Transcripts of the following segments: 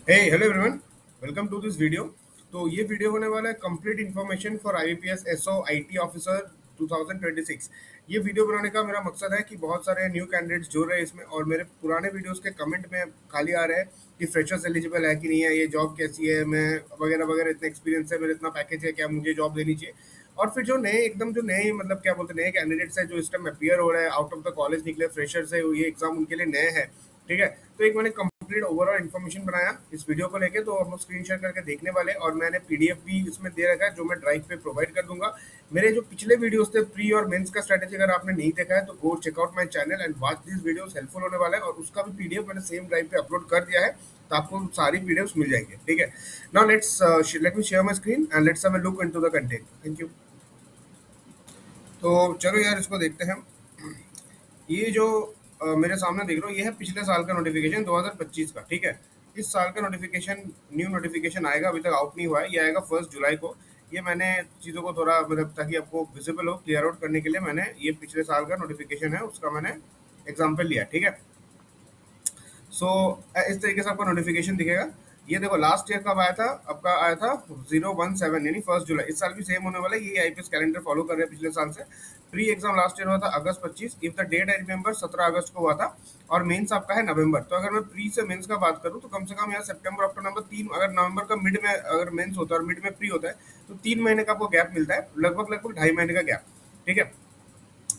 Hey hello everyone, welcome to this video. तो ये video होने वाला है complete information for IBPS SO IT officer 2026। ये वीडियो बनाने का मेरा मकसद है कि बहुत सारे न्यू कैंडिडेट्स जुड़ रहे हैं इसमें, और मेरे पुराने वीडियोस के कमेंट में खाली आ रहे हैं कि फ्रेशर्स एलिजिबल है कि नहीं है, ये जॉब कैसी है, मैं वगैरह वगैरह, इतना एक्सपीरियंस है, मेरा इतना पैकेज है, क्या मुझे जॉब देनी चाहिए। और फिर जो नए एकदम जो नए मतलब क्या बोलते हैं, नए कैंडिडेट्स हैं जो इस टाइम अपियर हो रहे हैं, आउट ऑफ द कॉलेज निकले फ्रेशर्स है, ये एग्जाम उनके लिए नए हैं। ठीक है, तो एक मैंने कंप्लीट ओवरऑल इन्फॉर्मेशन बनाया इस वीडियो को लेके, तो हम लोग स्क्रीन शेयर करके देखने वाले हैं, और मैंने पीडीएफ भी इसमें दे रखा है जो मैं ड्राइव पे प्रोवाइड कर दूंगा। मेरे जो पिछले वीडियोस थे प्री और मेंस का स्ट्रेटेजी, अगर आपने नहीं देखा है तो गो checkout my channel and watch this videos, helpful होने वाला है। और उसका भी पीडीएफ मैंने सेम ड्राइव पे अपलोड कर दिया है, तो आपको सारी पीडीएफ मिल जाएंगे। ठीक है, now let me share my screen and let's have a look into the content. Thank you. तो चलो यार, इसको देखते हैं। ये जो मेरे सामने देख रहे हो, ये है पिछले साल का नोटिफिकेशन 2025 का। ठीक है, इस साल का नोटिफिकेशन, न्यू नोटिफिकेशन आएगा, अभी तक आउट नहीं हुआ है, ये आएगा 1 जुलाई को। ये मैंने चीज़ों को थोड़ा मतलब ताकि आपको विजिबल हो, क्लियर आउट करने के लिए मैंने ये पिछले साल का नोटिफिकेशन है उसका मैंने एग्जाम्पल लिया। ठीक है, सो इस तरीके से आपको नोटिफिकेशन दिखेगा। ये देखो लास्ट ईयर कब आया था, आपका आया था 017 यानी 1 जुलाई। इस साल भी सेम होने वाला है, ये आईपीएस कैलेंडर फॉलो कर रहे हैं पिछले साल से। प्री एग्जाम लास्ट ईयर हुआ था अगस्त 25, if the date I remember 17 अगस्त को हुआ था, और मेंस आपका है नवंबर। तो अगर मैं प्री से मेंस का बात करूँ तो कम से कम यहाँ सितंबर अक्टूबर नवंबर तीन, अगर नवंबर का मिड में अगर मेंस होता है और मिड में प्री होता है, तो 3 महीने का आपको गैप मिलता है, लगभग लगभग 2.5 महीने का गैप। ठीक है,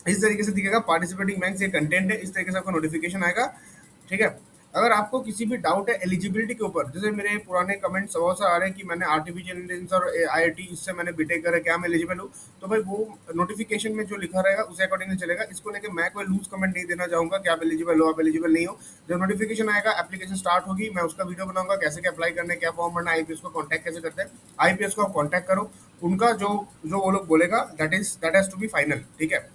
इस तरीके से दिखेगा पार्टिसिपेटिंग बैंक, ये कंटेंट है, इस तरीके से आपको नोटिफिकेशन आएगा। ठीक है, अगर आपको किसी भी डाउट है एलिजिबिलिटी के ऊपर, जैसे मेरे पुराने कमेंट्स बहुत से आ रहे हैं कि मैंने आर्टिफिशियल इंटेलिजेंस और आईआईटी इससे मैंने बीटेक करा, क्या मैं एलिजिबल हूँ, तो भाई वो नोटिफिकेशन में जो लिखा रहेगा उसे अकॉर्डिंगली चलेगा। इसको लेकर मैं कोई लूज कमेंट नहीं देना चाहूंगा कि आप एलिजिबल हो, आप एलिजिबल नहीं हो। जब नोटिफिकेशन आएगा, एप्लीकेशन स्टार्ट होगी, मैं उसका वीडियो बनाऊंगा, कैसे क्या अप्लाई करना है, क्या फॉर्म भरना है, आईपीएस को कॉन्टैक्ट कैसे करते हैं। आईपीएस को आप कॉन्टैक्ट करो, उनका जो जो वो लोग बोलेगा that has to be final. ठीक है,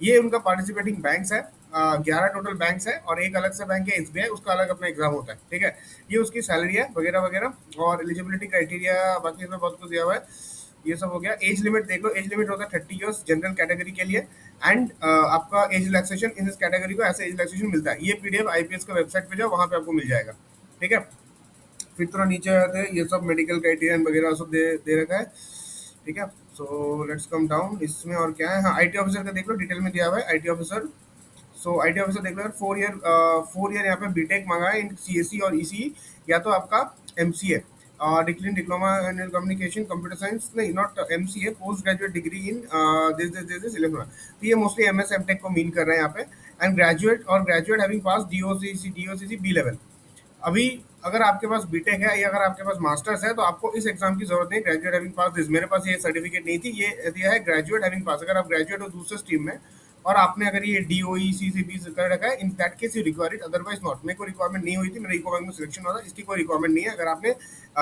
ये उनका पार्टिसिपेटिंग बैंक्स है, 11 टोटल बैंक्स है, और एक अलग से बैंक है एसबीआई, उसका अलग अपना एग्जाम होता है। ठीक है, ये उसकी सैलरी है वगैरह वगैरह, और एलिजिबिलिटी क्राइटेरिया बाकी इसमें बहुत कुछ दिया हुआ है। ये सब हो गया। एज लिमिट देख लो, एज लिमिट होता है 30 ईयर्स जनरल कैटेगरी के लिए, एंड आपका एज रिलैक्सेशन इन इस कैटेगरी को ऐसे एज रिलैक्सेशन मिलता है। ये पीडीएफ आईपीएस के वेबसाइट पे जाओ, वहाँ पे आपको मिल जाएगा। ठीक है, फिर थोड़ा नीचे आते हैं, ये सब मेडिकल क्राइटेरिया वगैरह सब दे रखा है। ठीक है, सो लेट्स कम डाउन, इसमें और क्या है। हाँ, आईटी ऑफिसर का देख लो, डिटेल में दिया हुआ है IT officer. So IT officer देख लो, 4 ईयर यहाँ पे बीटेक मांगा है इन सीएससी और ईसीई, या तो आपका MCA, decline diploma in communication computer science, नहीं not MCA, post graduate degree in this electronic. तो ये मोस्टली एमएस एमटेक को मीन कर रहे हैं यहाँ पे। एंड ग्रेजुएट, और graduate having pass DOCC B level. अभी अगर आपके पास बीटेक है या अगर आपके पास मास्टर्स है, तो आपको इस एग्जाम की जरूरत नहीं, ग्रेजुएट हैविंग पास दिस। मेरे पास ये सर्टिफिकेट नहीं थी, ये दिया है ग्रेजुएट हैविंग पास। अगर आप ग्रेजुएट हो दूसरे स्ट्रीम में और आपने अगर ये डीओई सीसीबी कर रखा है, in that case you require it, otherwise not. मेरे को रिक्वायरमेंट नहीं हुई थी, मेरा इको बैंक में सिलेक्शन हुआ था, इसकी कोई रिक्वायरमेंट नहीं है अगर आपने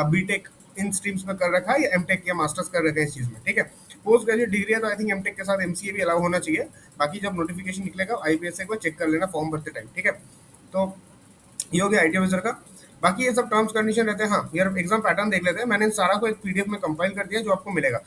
बीटेक इन स्ट्रीम्स में कर रखा है या एमटेक या मास्टर्स कर रखा है इस चीज में। ठीक है, पोस्ट ग्रेजुएट डिग्री है तो आई थिंक एमटेक के साथ एमसीए भी अलाउ होना चाहिए। बाकी जब नोटिफिकेशन निकलेगा आईपीएस से चेक कर लेना फॉर्म भरते टाइम। ठीक है, तो ये हो गया आईटी ऑफिसर का। बाकी ये सब टर्म्स कंडीशन रहते हैं। हाँ यार, एग्जाम पैटर्न देख लेते हैं, मैंने सारा को एक पीडीएफ में कंपाइल कर दिया जो आपको मिलेगा।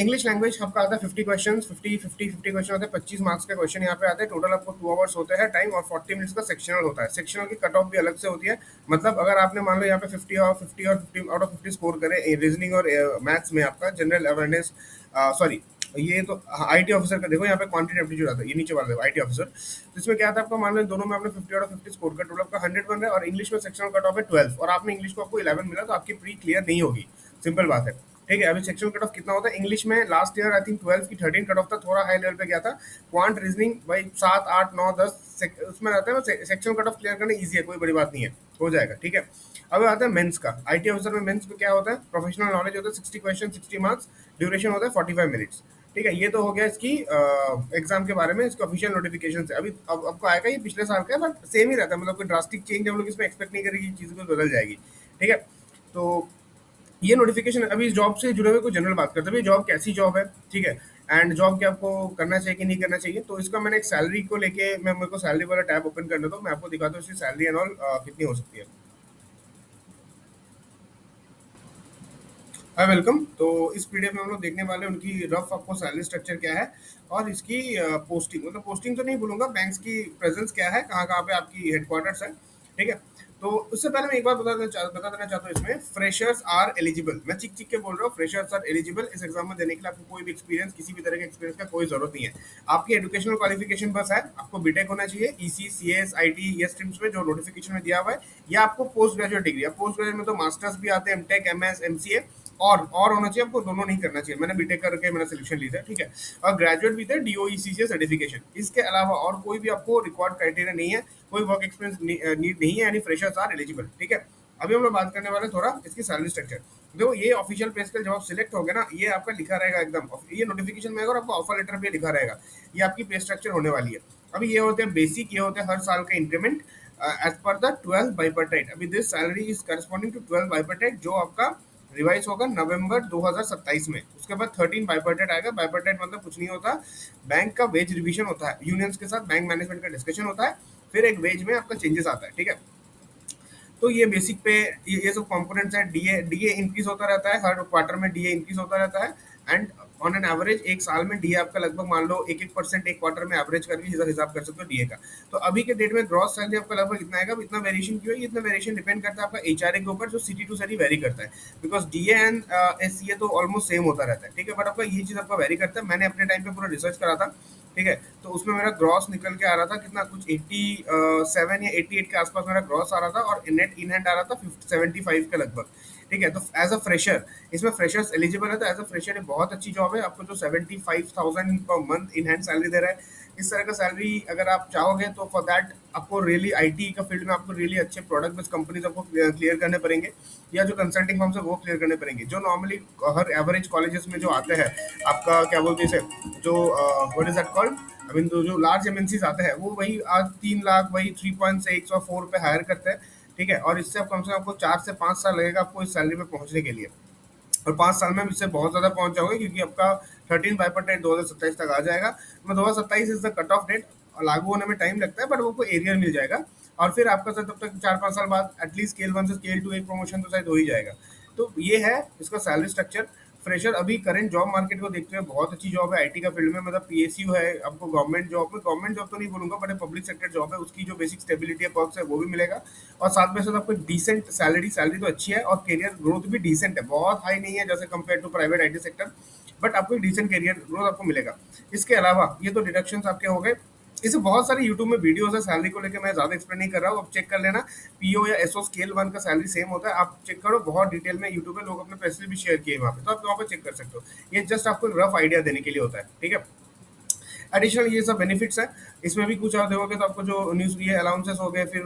इंग्लिश लैंग्वेज आपका आता है 50 क्वेश्चन, 50 क्वेश्चन होते हैं, 25 मार्क्स के क्वेश्चन यहाँ पे आते हैं। टोटल आपको 2 आवर्स होते हैं टाइम, और 40 मिनट्स का सेक्शनल होता है। सेक्शनल की कट ऑफ भी अलग से होती है, मतलब अगर आपने मान लो यहाँ पे 50 आउट ऑफ 50 स्कोर करे रीजनिंग और मैथ्स में, आपका जनरल अवेयरनेस, सॉरी ये तो आईटी ऑफिसर का देखो, यहाँ पे क्वांटिटी एप्टीट्यूड आता है, ये नीचे वाला देखो आईटी ऑफिसर। तो इसमें क्या था, आपका मान लो दोनों में आपने 50 आउट ऑफ 50 स्कोर का, टोटल आपका 100 बन रहा है, और इंग्लिश में सेक्शनल कट ऑफ है 12, और आपने इंग्लिश को आपको 11 मिला, तो आपकी प्री क्लियर नहीं होगी, सिंपल बात है। ठीक है, अभी सेक्शनल कट ऑफ कितना होता है इंग्लिश में, लास्ट ईयर आई थिंक 12 की 13 कट ऑफ था, थोड़ा हाई लेवल पे गया था। क्वांट रीजनिंग भाई 7 8 9 10 उसमें रहता है, सेक्शनल कट ऑफ क्लियर करना ईजी है, कोई बड़ी बात नहीं है, हो जाएगा। ठीक है, अब आता है मेंस का। आईटी ऑफिसर में मेंस में क्या होता है, प्रोफेशनल नॉलेज होता है, 60 क्वेश्चन 60 मार्क्स, ड्यूरेशन होता है 45 मिनट्स। ठीक है, ये तो हो गया इसकी एग्जाम के बारे में, इसका ऑफिशियल नोटिफिकेशन से। अभी अब आपको आएगा, ये पिछले साल का है बट सेम ही रहता है, मतलब कोई ड्रास्टिक चेंज हम लोग इसमें एक्सपेक्ट नहीं करेंगे, चीज़ें कुछ बदल जाएगी। ठीक है, तो ये नोटिफिकेशन। अभी इस जॉब से जुड़े हुए कुछ जनरल बात करते हैं, जॉब कैसी जॉब है। ठीक है, एंड जॉब क्या आपको करना चाहिए कि नहीं करना चाहिए। तो इसका मैंने एक सैलरी को लेके, मैं मेरे को सैलरी वाला टैब ओपन करने दो, मैं आपको दिखाता हूँ इसकी सैलरी एंड ऑल कितनी हो सकती है। Hi welcome. तो इस पीडीएफ में हम लोग देखने वाले हैं उनकी रफ आपको सैलरी स्ट्रक्चर क्या है, और इसकी पोस्टिंग, मतलब पोस्टिंग तो नहीं बोलूंगा, बैंक्स की प्रेजेंस क्या है, कहाँ कहाँ पे आपकी हेडक्वार्टर्स है। ठीक है, तो उससे पहले मैं एक बार बता देना चाहता हूँ, इसमें फ्रेशर्स आर एलिजिबल, मैं चिक चिक के बोल रहा हूँ, फ्रेशर्स आर एलिजिबल इस एग्जाम में देने के लिए। आपको कोई भी एक्सपीरियंस, किसी भी तरह के एक्सपीरियंस का कोई जरूरत नहीं है। आपकी एजुकेशनल क्वालिफिकेशन बस है, आपको बीटेक होना चाहिए, EC C S I T ये स्ट्रीम्स में जो नोटिफिकेशन में दिया हुआ है, या आपको पोस्ट ग्रेजुएट डिग्री। अब पोस्ट ग्रेजुएट में तो मास्टर्स भी आते हैं, एमटेक, एमएस, एमसीए, और होना चाहिए। आपको दोनों नहीं करना चाहिए, मैंने बीटेक करके मैंने सिलेक्शन ली था, ठीक है। और ग्रेजुएट भी थे, डीओईसीसी सर्टिफिकेशन। इसके अलावा और कोई भी आपको रिक्वायर्ड क्राइटेरिया नहीं है, कोई वर्क एक्सपीरियंस नीड नहीं है, यानी फ्रेशर्स आर एलिजिबल, ठीक है। अभी हम लोग बात करने वाले थोड़ा इसकी सैलरी स्ट्रक्चर। देखो, ये ऑफिशियल पे स्केल जब आप सिलेक्ट होगे ना, ये आपका लिखा रहेगा एकदम, ये नोटिफिकेशन में और आपको ऑफर लेटर पे लिखा रहेगा, ये आपकी पे स्ट्रक्चर होने वाली है। अभी ये होते हैं बेसिक, ये होते हैं हर साल का increment as per the 12th bipartite. अभी this salary is corresponding to 12th bipartite, जो आपका रिवाइज होगा नवंबर 2027 में। उसके बाद 13 बाइपर्टाइट आएगा। बाइपर्टाइट मतलब कुछ नहीं होता, बैंक का वेज रिवीजन होता है, यूनियंस के साथ बैंक मैनेजमेंट का डिस्कशन होता है, फिर एक वेज में आपका चेंजेस आता है, ठीक है। तो ये बेसिक पे ये सब कंपोनेंट्स है। डीए डीए इंक्रीज होता रहता है, हर क्वार्टर में डीए इंक्रीज होता रहता है। एंड ऑन एन एवरेज एक साल में डीए आपका लगभग मान लो 1% एक क्वार्टर में एवरेज करके हिसाब कर सकते हो डीए का। तो अभी के डेट में ग्रॉस सैलरी आपका लगभग इतना आएगा। इतना वेरिएशन क्यों है? इतना वेरिएशन डिपेंड करता है आपका एचआरए के ऊपर, जो सिटी टू सिटी वेरी करता है। बिकॉज डीए एंड एससीए तो ऑलमोस्ट सेम होता रहता है, ठीक है, बट आपका ये चीज आपका वेरी करता है। मैंने अपने टाइम पे पूरा रिसर्च करा था, ठीक है, तो उसमें मेरा ग्रॉस निकल के आ रहा था कितना, कुछ 87 या 88 के आसपास मेरा ग्रॉस आ रहा था, और नेट इन हैंड आ रहा था 75 के लगभग, ठीक है। तो एज अ फ्रेशर, इसमें फ्रेशर्स एलिजिबल है, तो एज अ फ्रेशर ये बहुत अच्छी जॉब है। आपको जो 75,000 per month in hand salary दे रहा है, इस तरह का सैलरी अगर आप चाहोगे तो फॉर दैट आपको रियली आईटी का फील्ड में आपको रियली अच्छे प्रोडक्ट बेस्ड कंपनीज आपको क्लियर करने पड़ेंगे, या जो कंसल्टिंग फर्म्स है वो क्लियर करने पड़ेंगे। जो नॉर्मली हर एवरेज कॉलेजेस में जो आते हैं, आपका क्या बोलते हैं इसे, जो what is that called, I mean जो लार्ज एमएनसीज आते हैं, वो वही आज 3 लाख, वही 3.6 पे हायर करते हैं, ठीक है। और इससे आप कम से कम आपको 4 से 5 साल लगेगा आपको इस सैलरी पे पहुंचने के लिए, और 5 साल में इससे बहुत ज़्यादा पहुंच जाओगे, क्योंकि आपका 13 बाइपर्टाइट 2027 तक आ जाएगा। मैं 2027 is the cut off date, लागू होने में टाइम लगता है, बट वो कोई एरिया मिल जाएगा। और फिर आपका सर तब तक 4-5 साल बाद एटलीस्ट स्केल 1 से स्केल 2 एक प्रमोशन तो शायद हो ही जाएगा। तो ये है इसका सैलरी स्ट्रक्चर। फ्रेशर अभी करंट जॉब मार्केट को देखते हुए बहुत अच्छी जॉब है आईटी का फील्ड में, मतलब पीएसयू है, आपको गवर्नमेंट जॉब तो नहीं बोलूंगा, बट पब्लिक सेक्टर जॉब है, उसकी जो बेसिक स्टेबिलिटी है, पर्क्स है, वो भी मिलेगा। और साथ में साथ आपको डिसेंट सैलरी तो अच्छी है, और करियर ग्रोथ भी डिसेंट है, बहुत हाई नहीं है जैसे compare to private IT sector, but आपको एक डिसेंट करियर ग्रोथ आपको मिलेगा। इसके अलावा ये तो डिडक्शंस आपके हो गए। इसे बहुत सारे यूट्यूब में वीडियोस है सैलरी को लेकर, मैं ज्यादा एक्सप्लेन नहीं कर रहा हूँ, आप चेक कर लेना। पीओ या एसओ स्केल 1 का सैलरी सेम होता है, आप चेक करो, बहुत डिटेल में यूट्यूब पे लोग अपने पैसे भी शेयर किए वहाँ पे, तो आप वहाँ पे चेक कर सकते हो। ये जस्ट आपको रफ आइडिया देने के लिए होता है, ठीक है। एडिशनल ये सब बेनिफिट्स है। इसमें भी कुछ आप देखोगे तो आपको जो न्यूज़ ये अलाउंसेस हो गए, फिर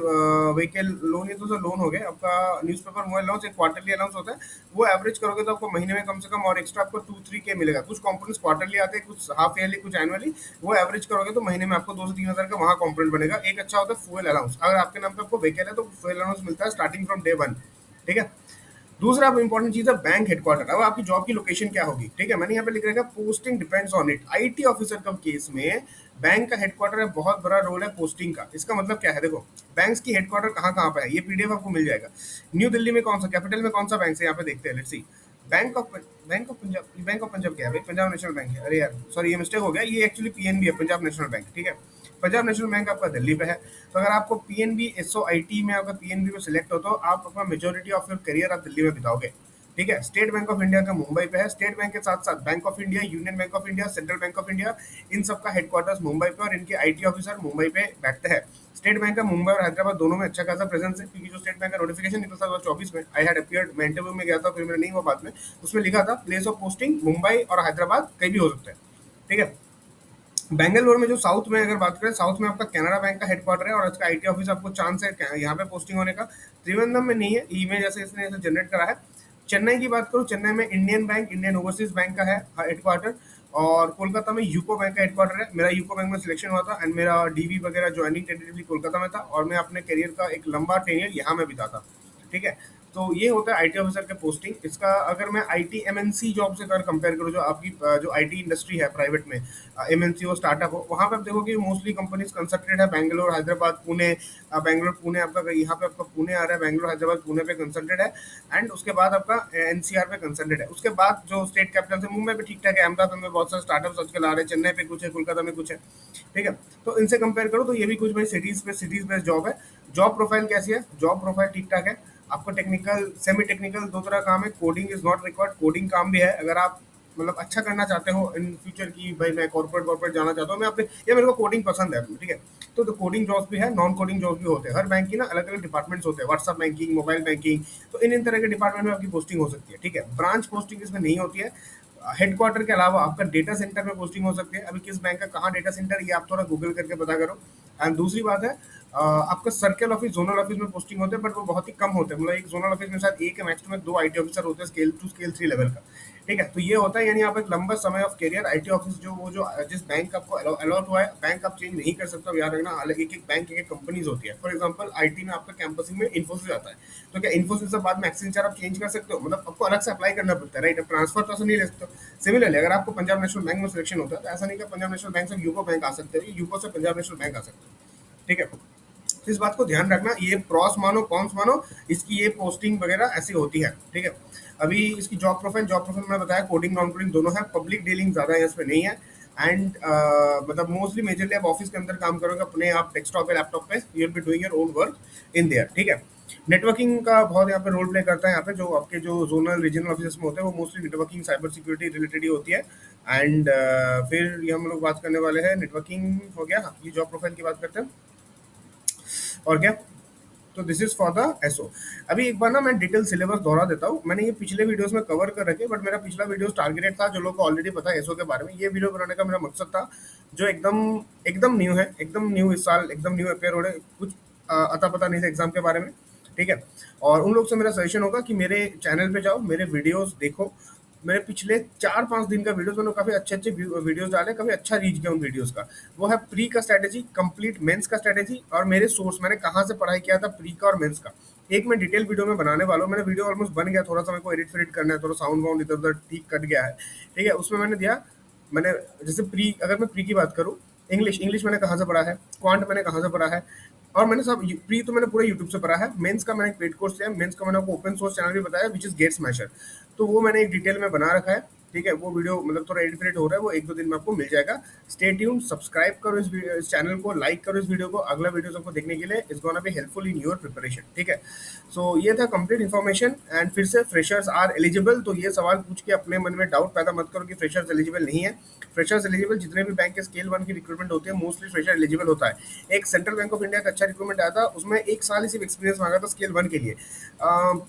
व्हीकल लोन, ये तो सर लोन हो गए, आपका न्यूज़पेपर मोबाइल अलाउंस एक क्वार्टरली अलाउंस होता है, वो एवरेज करोगे तो आपको महीने में कम से कम और एक्स्ट्रा आपको 2-3 के मिलेगा। कुछ कंपोनेंट्स क्वार्टरली आते हैं, कुछ हाफ ईयरली, कुछ एनुअली। वो एवरेज करोगे तो महीने में आपको 2 से 3 हज़ार का वहाँ कॉम्पोनेंट बनेगा। एक अच्छा होता है फ्यूल अलाउंस, अगर आपके नाम पे आपको व्हीकल है तो फ्यूल अलाउंस मिलता है स्टार्टिंग फ्रॉम डे 1, ठीक है। दूसरा इंपॉर्टेंट चीज है बैंक हेडक्वार्टर। अब आपकी जॉब की लोकेशन क्या होगी, ठीक है, मैंने यहाँ पे लिख रखा है posting depends on it. IT officer का केस में बैंक का हेडक्वार्टर है, बहुत बड़ा रोल है पोस्टिंग का। इसका मतलब क्या है, देखो बैंक्स की हेडक्वार्टर कहाँ कहाँ पे है, ये पीडीएफ आपको मिल जाएगा। न्यू दिल्ली में कौन सा, कैपिटल में कौन सा बैंक है, यहाँ पे देखते हैं, let's see. Bank of Punjab क्या है भाई, पंजाब नेशनल बैंक है। अरे यार सॉरी, ये मिस्टेक हो गया, ये एक्चुअली पीएनबी है, पंजाब नेशनल बैंक, ठीक है। पंजाब नेशनल बैंक आपका दिल्ली पे है। तो अगर आपको पीएनबी एसओआईटी में अगर पीएनबी में सिलेक्ट हो, तो आप अपना मेजोरिटी ऑफ योर करियर आप दिल्ली में बिताओगे, ठीक है। स्टेट बैंक ऑफ इंडिया का मुंबई पे है। स्टेट बैंक के साथ साथ Bank of India, Union Bank of India, Central Bank of India, इन सब का हेडक्वार्टर्स मुंबई पे, और इनके आईटी ऑफिसर मुंबई पे बैठते हैं। स्टेट बैंक का मुंबई और हैदराबाद दोनों में अच्छा खासा प्रेजेंस है, क्योंकि जो स्टेट बैंक का नोटिफिकेशन निकला था 2024 में, आई हैड अपीयर्ड, मैं इंटरव्यू में गया था, फिर मेरा नहीं हुआ बाद में, उसमें लिखा था प्लेस ऑफ पोस्टिंग मुंबई और हैदराबाद कहीं भी हो सकता है, ठीक है। बेंगलुरु में जो साउथ में अगर बात करें, साउथ में आपका कैनरा बैंक का हेडक्वार्टर है, और इसका आईटी ऑफिस आपको चांस है यहाँ पे पोस्टिंग होने का। त्रिवेंद्रम में नहीं है, ईमेल जैसे इसने ऐसे जनरेट करा है। चेन्नई की बात करूँ, चेन्नई में Indian bank, Indian overseas bank का है हेडक्वार्टर, और कोलकाता में यूको बैंक का हेडक्वार्टर है। मेरा यूको बैंक में सिलेक्शन हुआ था, एंड मेरा डीवी वगैरह ज्वाइनिंग टेंटेटिवली कोलकाता में था, और मैं अपने करियर का एक लंबा टेन्योर यहाँ में बिता था, ठीक है। तो ये होता है आईटी ऑफिसर के पोस्टिंग। इसका अगर मैं आईटी एमएनसी जॉब से अगर कंपेयर करूँ, जो आपकी जो आईटी इंडस्ट्री है प्राइवेट में, एमएनसी हो, स्टार्टअप हो, वहाँ पे आप देखोगे मोस्टली कंपनीज कंसंट्रेटेड है बैंगलोर, हैदराबाद, पुणे। बैंगलोर पुणे आपका, यहाँ पे आपका पुणे आ रहा है, बैंगलोर हैदराबाद पुणे पे कंसंट्रेटेड है, एंड उसके बाद आपका एनसीआर पे कंसंट्रेटेड है। उसके बाद जो स्टेट कैपिटल से मुंबई पे ठीक ठाक है, अहमदाबाद में बहुत सारे स्टार्टअप्स आजकल आ रहे हैं, चेन्नई पे कुछ है, कोलकाता में कुछ है, ठीक है। तो इनसे कंपेयर करो तो ये भी कुछ भाई सिटीज बेस्ड जॉब है। जॉब प्रोफाइल कैसी है? जॉब प्रोफाइल ठीक ठाक है। आपको टेक्निकल, सेमी टेक्निकल दो तरह काम है। Coding is not required, coding काम भी है अगर आप मतलब अच्छा करना चाहते हो इन फ्यूचर की, भाई मैं कॉर्पोरेट कॉर्पोरेट जाना चाहता हूँ, मैं अपने या मेरे को कोडिंग पसंद है, ठीक है, तो कोडिंग जॉब्स भी है, नॉन कोडिंग जॉब्स भी होते हैं। हर बैंक की ना अलग अलग डिपार्टमेंट्स होते हैं, व्हाट्सएप बैंकिंग, मोबाइल बैंकिंग, तो इन इन तरह के डिपार्टमेंट में आपकी पोस्टिंग हो सकती है, ठीक है। ब्रांच पोस्टिंग इसमें नहीं होती है। हेडक्वार्टर के अलावा आपका डेटा सेंटर में पोस्टिंग हो सकती है। अभी किस बैंक का कहाँ डेटा सेंटर, ये आप थोड़ा गूगल करके पता करो। एंड दूसरी बात है, आपका सर्कल ऑफिस, जोनल ऑफिस में पोस्टिंग होते हैं, बट वो बहुत ही कम होते हैं। मतलब एक जोनल ऑफिस में शायद एक मैक्स में 2 आईटी ऑफिसर होते हैं, स्केल 2 स्केल 3 लेवल का, ठीक है। तो ये होता है, यानी आप एक लंबा समय ऑफ करियर आईटी ऑफिस जो वो जो जिस बैंक आपको अलॉट हुआ है, बैंक आप चेंज नहीं कर सकते हो, याद रखना। अलग एक एक बैंक, एक एक कंपनीज होती है। फॉर एग्जांपल आईटी में आपका कैंपसिंग में इन्फोसिस आता है, तो क्या इन्फोसिस से बाद में एक्सेंचर आप चेंज कर सकते हो? मतलब आपको अलग से अप्लाई करना पड़ता है, राइट। ट्रांसफर तो ऐसा नहीं ले सकते हो। सिमिलरली अगर आपको पंजाब नेशनल बैंक में सिलेक्शन होता है, तो ऐसा नहीं कि पंजाब नेशनल बैंक से यूको बैंक आ सकते हो, यूको से पंजाब नेशनल बैंक आ सकते हो, ठीक है। इस बात को ध्यान रखना, ये प्रॉस मानो कॉन्स मानो, इसकी ये पोस्टिंग वगैरह ऐसी होती है, ठीक है। अभी इसकी जॉब प्रोफाइल मैंने बताया, कोडिंग नॉन कोडिंग दोनों है। पब्लिक डीलिंग ज्यादा है इसमें नहीं है। एंड मतलब मोस्टली मेजरली आप ऑफिस के अंदर काम करोगे अपने, आप डेस्कटॉप या लैपटॉप पे, you will be doing your own work in their, ठीक है। नेटवर्किंग का बहुत यहाँ पे रोल प्ले करता है। यहाँ पे जो आपके जो जोनल रीजनल ऑफिस में होते हैं वो mostly networking cyber security related ही होती है। एंड फिर ये हम लोग बात करने वाले हैं, नेटवर्किंग हो गया, ये जॉब प्रोफाइल की बात करते हैं। और क्या, तो this is for the SO. अभी एक बार ना मैं डिटेल सिलेबस दोहरा देता हूँ। मैंने ये पिछले वीडियोस में कवर कर रखे, बट मेरा पिछला वीडियो टारगेटेड था जो लोग को ऑलरेडी पता है एसओ के बारे में। ये वीडियो बनाने का मेरा मकसद था जो एकदम एकदम न्यू है, एकदम न्यू, इस साल एकदम न्यू अपेयर हो रहे, कुछ अता पता नहीं था एग्जाम के बारे में, ठीक है। और उन लोग से मेरा सजेशन होगा कि मेरे चैनल पे जाओ, मेरे वीडियोस देखो। मेरे पिछले 4-5 दिन का वीडियोस मैंने काफी अच्छे अच्छे वीडियोस डाले, काफी अच्छा रीच गया उन वीडियोस का। वो है प्री का स्ट्रेटेजी, कंप्लीट मेंस का स्ट्रेटेजी, और मेरे सोर्स, मैंने कहाँ से पढ़ाई किया था प्री का और मेंस का, एक मैं डिटेल वीडियो में बनाने वाला हूँ। मेरा वीडियो ऑलमोस्ट बन गया, थोड़ा सा मेरे को एडिट फिडिट करना है, थोड़ा साउंड वाउंड इधर उधर ठीक कट गया है, ठीक है। उसमें मैंने दिया, मैंने जैसे प्री, अगर मैं प्री की बात करूँ, इंग्लिश इंग्लिश मैंने कहाँ से पढ़ा है, क्वांट मैंने कहाँ से पढ़ा है, और मैंने सब प्री तो मैंने पूरा यूट्यूब से पढ़ा है। मेंस का मैंने एक पेड कोर्स लिया, मेंस का मैंने आपको ओपन सोर्स चैनल भी बताया, विच इज गेट स्मैशर, तो वो मैंने एक डिटेल में बना रखा है, ठीक है। वो वीडियो मतलब थोड़ा एडिट हो रहा है, वो 1-2 दिन में आपको मिल जाएगा। स्टे ट्यून्ड, सब्सक्राइब करो इस चैनल को, लाइक करो इस वीडियो को, अगला वीडियो आपको देखने के लिए is gonna be helpful in your preparation, ठीक है। सो ये था कंप्लीट इन्फॉर्मेशन। एंड फिर से, फ्रेशर्स आर एलिजिबल, तो ये सवाल पूछ के अपने मन में डाउट पैदा मत करो कि फ्रेशर्स एलिजिबल नहीं है। फ्रेशर्स एलिजिबल, जितने भी बैंक के स्केल 1 की रिक्रूटमेंट होती है मोस्टली फ्रेशर एलिजिबल होता है। एक सेंट्रल बैंक ऑफ इंडिया का अच्छा रिक्रूटमेंट आया था, उसमें 1 साल ही सिर्फ एक्सपीरियंस मांगा था स्केल 1 के लिए।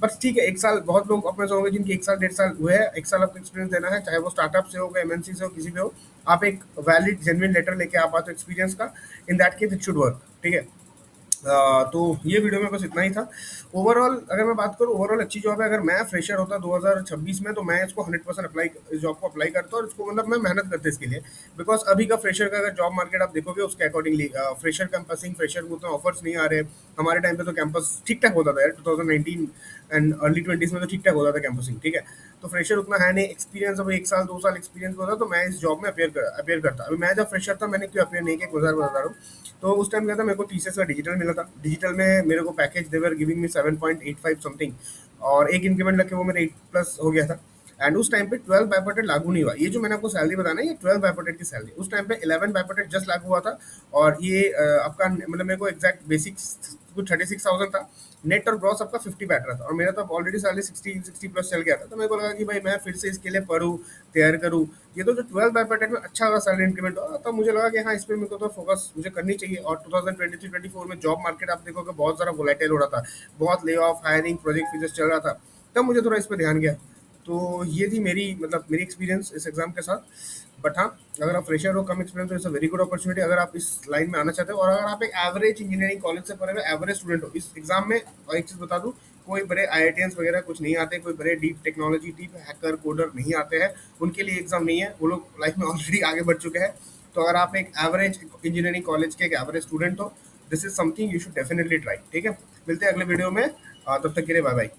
बस ठीक है, 1 साल, बहुत लोग अपने से होंगे जिनके 1 साल 1.5 साल हुए हैं, 1 साल आपको एक्सपीरियंस देना है, चाहे वो स्टार्टअप से हो, एमएनसी से हो, किसी भी हो। आप एक वैलिड जेन्युइन लेटर लेके आप आते हो एक्सपीरियंस का, in that case it should work, ठीक है। तो ये वीडियो में बस इतना ही था। ओवरऑल अगर मैं बात करूँ, ओवरऑल अच्छी जॉब है। अगर मैं फ्रेशर होता 2026 में, तो मैं इसको 100% अप्लाई, इस जॉब को अप्लाई करता, और इसको मतलब मैं मेहनत करता इसके लिए। बिकॉज अभी का फ्रेशर का अगर जॉब मार्केट आप देखोगे उसके अकॉर्डिंगली, फ्रेशर कैंपसिंग, फ्रेशर को उतना ऑफर्स नहीं आ रहे। हमारे टाइम पे तो कैंपस ठीक ठाक होता था यार, 2019 एंड अर्ली 20s में तो ठीक ठाक होता था कैंपसिंग, ठीक है। तो फ्रेशर उतना है नहीं, एक्सपीरियंस अब 1 साल 2 साल एक्सपीरियंस होता, तो मैं इस जॉब में अपेयर करता। अभी मैं जब फ्रेशर था, मैंने क्यों अपेयर नहीं किया, गुजार बता रहा हूँ। तो उस टाइम क्या था, मेरे को टीसीएस का डिजिटल मिला था। डिजिटल में मेरे को package they were giving me 7.85 something, और एक इंक्रीमेंट लग के वो मेरे 8+ हो गया था। एंड उस टाइम पे 12 बाइपोटेट लागू नहीं हुआ। ये जो मैंने आपको सैलरी बताना है, ये 12 बाइपोटेट की सैलरी, उस टाइम पे 11 बाइपोटेट जस्ट लागू हुआ था। और ये आपका मतलब मेरे को एग्जैक्ट बेसिक्स कुछ 36,000 था, नेट और ग्रॉस आपका 50 बैठ रहा था, और मेरा तो ऑलरेडी सैलरी 60+ चल गया था। तो मेरे को लगा कि भाई मैं फिर से इसके लिए पढ़ूँ, तैयार करूँ। ये तो जो 12 बाइपोटेट में अच्छा हुआ सैलरी इंक्रीमेंट हुआ, तब मुझे लगा कि हाँ, इस पर मेरे को तो फोकस मुझे करनी चाहिए। और 2023-24 में जॉब मार्केट आप देखोगे बहुत ज़्यादा वोलेटाइल हो रहा था, बहुत lay off, hiring, project features चल रहा था, तब मुझे थोड़ा इस पर ध्यान गया। तो ये थी मेरी मतलब मेरी एक्सपीरियंस इस एग्जाम के साथ। बट हाँ, अगर आप फ्रेशर हो, कम एक्सपीरियंस हो, it's a very good opportunity अगर आप इस लाइन में आना चाहते हो। और अगर आप एक एवरेज इंजीनियरिंग कॉलेज से पढ़े हुए एवरेज स्टूडेंट हो, इस एग्जाम में और एक चीज़ बता दूँ, कोई बड़े आईआईटीएंस वगैरह कुछ नहीं आते, कोई बड़े deep technology, deep hacker, coder नहीं आते हैं, उनके लिए एग्जाम नहीं है। वो लोग लाइफ में ऑलरेडी आगे बढ़ चुके हैं। तो अगर आप एक एवरेज इंजीनियरिंग कॉलेज के एक एवरेज स्टूडेंट हो, this is something you should definitely try, ठीक है। मिलते हैं अगले वीडियो में, तब तक के लिए बाय बाय।